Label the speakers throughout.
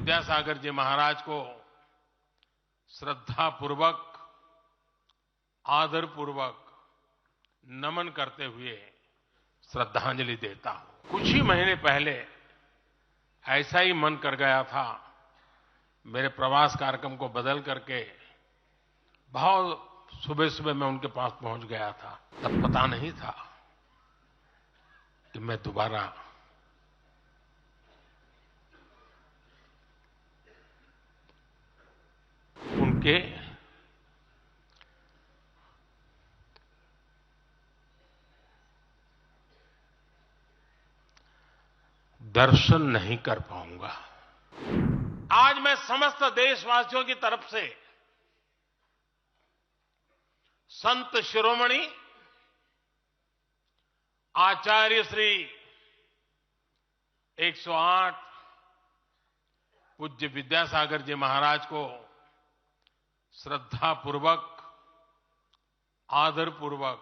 Speaker 1: विद्यासागर जी महाराज को श्रद्धापूर्वक, आदरपूर्वक नमन करते हुए श्रद्धांजलि देता हूं। कुछ ही महीने पहले ऐसा ही मन कर गया था, मेरे प्रवास कार्यक्रम को बदल करके बहुत सुबह सुबह मैं उनके पास पहुंच गया था। तब पता नहीं था कि मैं दोबारा उनके दर्शन नहीं कर पाऊंगा। आज मैं समस्त देशवासियों की तरफ से संत शिरोमणि आचार्य श्री 108 पूज्य विद्यासागर जी महाराज को श्रद्धापूर्वक, आदरपूर्वक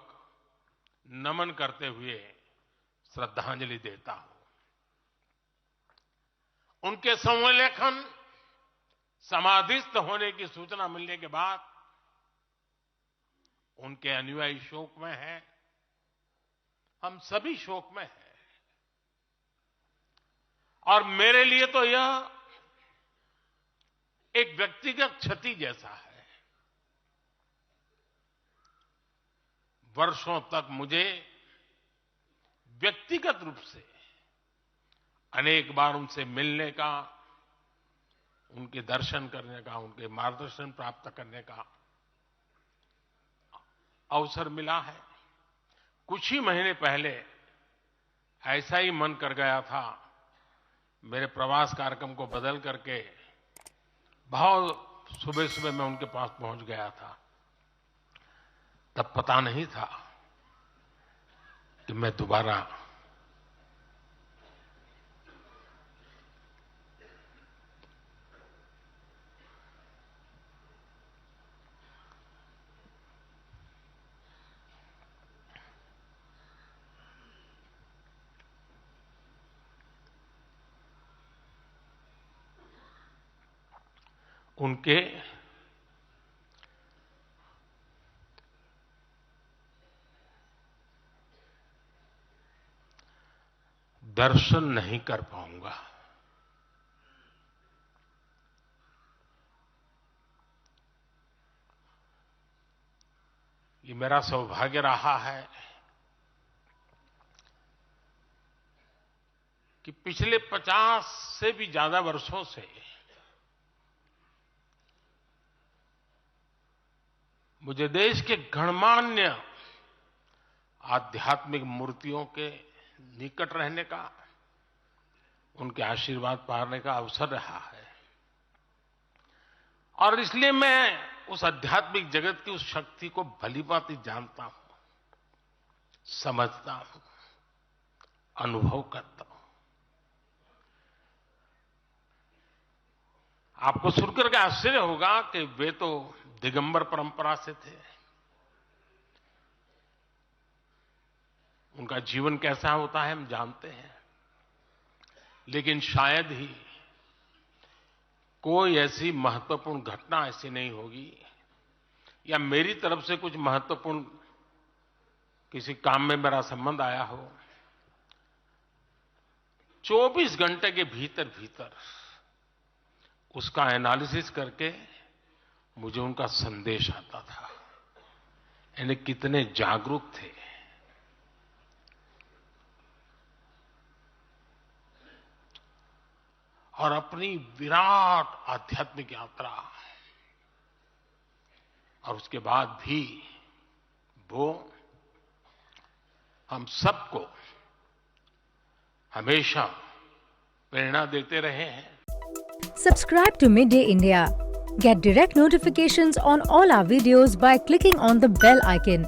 Speaker 1: नमन करते हुए श्रद्धांजलि देता हूं। उनके संलेखन समाधिस्थ होने की सूचना मिलने के बाद उनके अनुयायी शोक में हैं, हम सभी शोक में हैं। और मेरे लिए तो यह एक व्यक्तिगत क्षति जैसा है। वर्षों तक मुझे व्यक्तिगत रूप से अनेक बार उनसे मिलने का, उनके दर्शन करने का, उनके मार्गदर्शन प्राप्त करने का अवसर मिला है। कुछ ही महीने पहले ऐसा ही मन कर गया था, मेरे प्रवास कार्यक्रम को बदल करके बहुत सुबह सुबह मैं उनके पास पहुंच गया था। तब पता नहीं था कि मैं दोबारा उनके दर्शन नहीं कर पाऊंगा। ये मेरा सौभाग्य रहा है कि पिछले 50 से भी ज्यादा वर्षों से मुझे देश के गणमान्य आध्यात्मिक मूर्तियों के निकट रहने का, उनके आशीर्वाद पाने का अवसर रहा है। और इसलिए मैं उस आध्यात्मिक जगत की उस शक्ति को भलीभांति जानता हूं, समझता हूं, अनुभव करता हूं। आपको सुनकर के आश्चर्य होगा कि वे तो दिगंबर परंपरा से थे। उनका जीवन कैसा होता है हम जानते हैं, लेकिन शायद ही कोई ऐसी महत्वपूर्ण घटना ऐसी नहीं होगी या मेरी तरफ से कुछ महत्वपूर्ण किसी काम में मेरा संबंध आया हो, 24 घंटे के भीतर भीतर उसका एनालिसिस करके मुझे उनका संदेश आता था। यानी कितने जागरूक थे, और अपनी विराट आध्यात्मिक यात्रा और उसके बाद भी वो हम सबको हमेशा प्रेरणा देते रहे हैं।
Speaker 2: Subscribe to Midday India. Get direct notifications on all our videos by clicking on the bell icon.